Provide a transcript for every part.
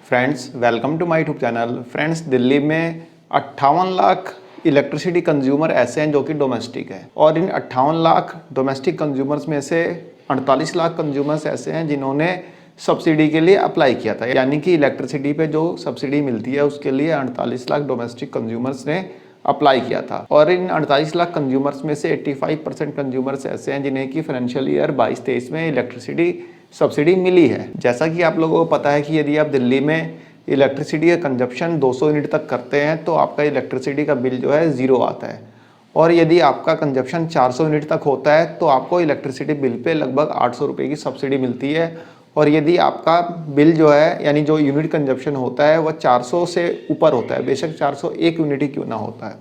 Friends, welcome to my YouTube channel. Friends, Delhi में 58 lakh electricity consumer ऐसे हैं जो कि डोमेस्टिक है, और इन 58 लाख डोमेस्टिक कंज्यूमर्स में से 48 लाख कंज्यूमर्स ऐसे हैं जिन्होंने सब्सिडी के लिए अप्लाई किया था। यानी कि इलेक्ट्रिसिटी पे जो सब्सिडी मिलती है उसके लिए 48 लाख डोमेस्टिक कंज्यूमर्स ने अप्लाई किया था। और इन 48 लाख कंज्यूमर्स में से 85% कंज्यूमर्स ऐसे हैं जिन्हें कि फाइनेंशियल ईयर 22-23 में इलेक्ट्रिसिटी सब्सिडी मिली है। जैसा कि आप लोगों को पता है कि यदि आप दिल्ली में इलेक्ट्रिसिटी का कंजप्शन 200 यूनिट तक करते हैं तो आपका इलेक्ट्रिसिटी का बिल जो है ज़ीरो आता है, और यदि आपका कंजप्शन 400 यूनिट तक होता है तो आपको इलेक्ट्रिसिटी बिल पे लगभग 800 रुपये की सब्सिडी मिलती है। और यदि आपका बिल जो है यानी जो यूनिट कंजप्शन होता है वह 400 से ऊपर होता है, बेशक 401 यूनिट ही क्यों ना होता है,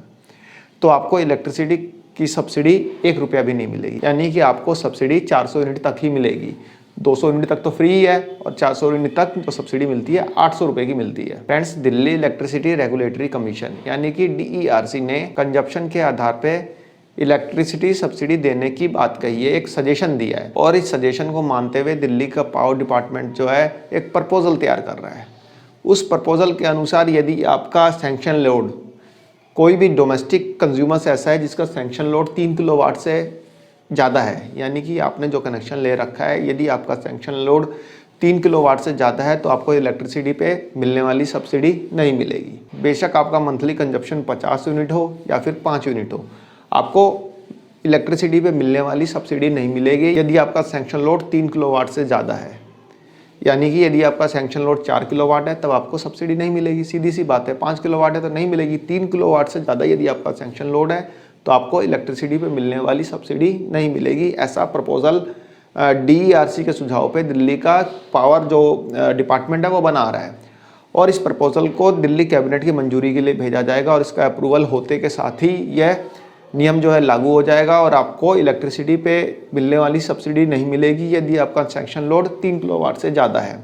तो आपको इलेक्ट्रिसिटी की सब्सिडी 1 रुपया भी नहीं मिलेगी। यानी कि आपको सब्सिडी 400 यूनिट तक ही मिलेगी। 200 यूनिट तक तो फ्री है और 400 यूनिट तक जो सब्सिडी मिलती है 800 रुपये की मिलती है। Friends, Delhi electricity regulatory commission यानी कि DERC ने कंजप्शन के आधार पे इलेक्ट्रिसिटी सब्सिडी देने की बात कही है, एक सजेशन दिया है, और इस सजेशन को मानते हुए दिल्ली का पावर डिपार्टमेंट जो है एक प्रपोजल तैयार कर रहा है। उस प्रपोजल के अनुसार यदि आपका सैंक्शन लोड, कोई भी डोमेस्टिक कंज्यूमर्स ऐसा है जिसका सैंक्शन लोड 3 किलोवाट से ज़्यादा है, यानी कि आपने जो कनेक्शन ले रखा है यदि आपका सैंक्शन लोड 3 किलोवाट से ज़्यादा है तो आपको इलेक्ट्रिसिटी पे मिलने वाली सब्सिडी नहीं मिलेगी। बेशक आपका मंथली कंजप्शन 50 यूनिट हो या फिर 5 यूनिट हो, आपको इलेक्ट्रिसिटी पे मिलने वाली सब्सिडी नहीं मिलेगी यदि आपका सैंक्शन लोड 3 किलोवाट से ज़्यादा है। यानी कि यदि आपका सैंक्शन लोड 4 किलोवाट है तब आपको सब्सिडी नहीं मिलेगी, सीधी सी बात है। 5 किलोवाट है तो नहीं मिलेगी। 3 किलोवाट से ज़्यादा यदि आपका सैंक्शन लोड है तो आपको इलेक्ट्रिसिटी पे मिलने वाली सब्सिडी नहीं मिलेगी। ऐसा प्रपोजल DERC के सुझाव पे दिल्ली का पावर जो डिपार्टमेंट है वो बना रहा है, और इस प्रपोजल को दिल्ली कैबिनेट की मंजूरी के लिए भेजा जाएगा, और इसका अप्रूवल होते के साथ ही यह नियम जो है लागू हो जाएगा, और आपको इलेक्ट्रिसिटी पे मिलने वाली सब्सिडी नहीं मिलेगी यदि आपका सैंक्शन लोड 3 किलोवाट से ज़्यादा है।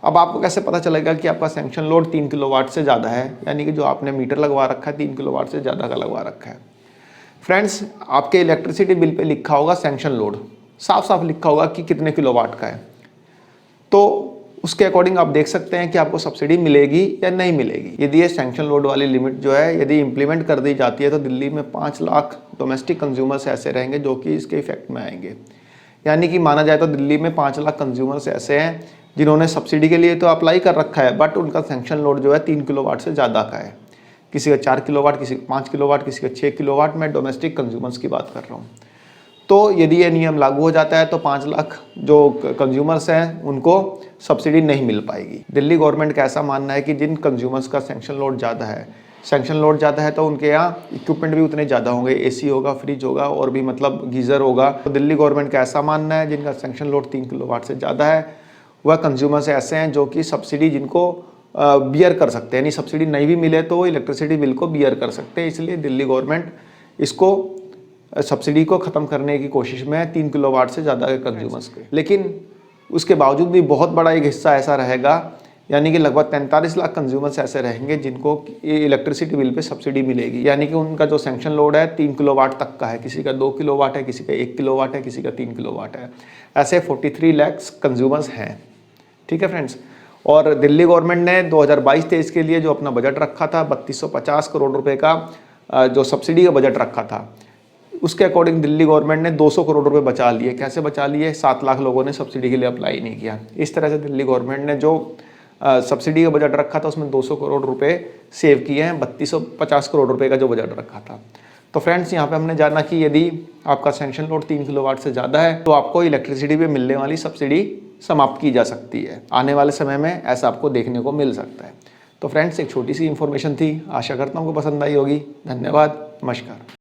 अब आपको कैसे पता चलेगा कि आपका सैंक्शन लोड 3 किलोवाट से ज़्यादा है, यानी कि जो आपने मीटर लगवा रखा है 3 किलोवाट से ज़्यादा का लगवा रखा है। फ्रेंड्स, आपके इलेक्ट्रिसिटी बिल पे लिखा होगा सैंक्शन लोड, साफ साफ लिखा होगा कि कितने किलोवाट का है, तो उसके अकॉर्डिंग आप देख सकते हैं कि आपको सब्सिडी मिलेगी या नहीं मिलेगी। यदि ये सैंक्शन लोड वाली लिमिट जो है यदि इम्प्लीमेंट कर दी जाती है तो दिल्ली में 5 लाख डोमेस्टिक कंज्यूमर्स ऐसे रहेंगे जो कि इसके इफेक्ट में आएंगे। यानी कि माना जाए तो दिल्ली में 5 लाख कंज्यूमर्स ऐसे हैं जिन्होंने सब्सिडी के लिए तो अप्लाई कर रखा है, बट उनका सैंक्शन लोड जो है 3 किलोवाट से ज़्यादा का है। किसी का 4 किलोवाट, किसी का 5 किलोवाट, किसी का 6 किलोवाट। मैं डोमेस्टिक कंज्यूमर्स की बात कर रहा हूँ। तो यदि ये नियम लागू हो जाता है तो 5 लाख जो कंज्यूमर्स हैं उनको सब्सिडी नहीं मिल पाएगी। दिल्ली गवर्नमेंट का ऐसा मानना है कि जिन कंज्यूमर्स का सैंक्शन लोड ज़्यादा है, तो उनके यहाँ इक्विपमेंट भी उतने ज़्यादा होंगे, AC होगा, फ्रिज होगा, और भी मतलब गीज़र होगा। तो दिल्ली गवर्नमेंट का ऐसा मानना है जिनका सैंक्शन लोड 3 किलोवाट से ज़्यादा है वह कंज्यूमर्स ऐसे हैं जो कि सब्सिडी जिनको बियर कर सकते हैं, यानी सब्सिडी नहीं भी मिले तो इलेक्ट्रिसिटी बिल को बियर कर सकते हैं। इसलिए दिल्ली गवर्नमेंट इसको सब्सिडी को ख़त्म करने की कोशिश में है 3 किलोवाट से ज़्यादा के कंज्यूमर्स के। लेकिन उसके बावजूद भी बहुत बड़ा एक हिस्सा ऐसा रहेगा, यानी कि लगभग 43 लाख कंज्यूमर्स ऐसे रहेंगे जिनको इलेक्ट्रिसिटी बिल पे सब्सिडी मिलेगी। यानी कि उनका जो सैंक्शन लोड है 3 किलोवाट तक का है, किसी का 2 किलोवाट है, किसी का 1 किलोवाट है, किसी का 3 किलोवाट है। ऐसे 43 लाख कंज्यूमर्स हैं। ठीक है फ्रेंड्स, और दिल्ली गवर्नमेंट ने 2022-23 के लिए जो अपना बजट रखा था 3250 करोड़ रुपए का जो सब्सिडी का बजट रखा था, उसके अकॉर्डिंग दिल्ली गवर्नमेंट ने 200 करोड़ रुपए बचा लिए। कैसे बचा लिए? 7 लाख लोगों ने सब्सिडी के लिए अप्लाई नहीं किया। इस तरह से दिल्ली गवर्नमेंट ने जो सब्सिडी का बजट रखा था उसमें 200 करोड़ रुपए सेव किए हैं 3250 करोड़ रुपए का जो बजट रखा था। तो फ्रेंड्स, यहाँ पे हमने जाना कि यदि आपका सैंक्शन लोड 3 किलोवाट से ज़्यादा है तो आपको इलेक्ट्रिसिटी पे मिलने वाली सब्सिडी समाप्त की जा सकती है। आने वाले समय में ऐसा आपको देखने को मिल सकता है। तो फ्रेंड्स, एक छोटी सी इन्फॉर्मेशन थी, आशा करता हूँ आपको पसंद आई होगी। धन्यवाद, नमस्कार।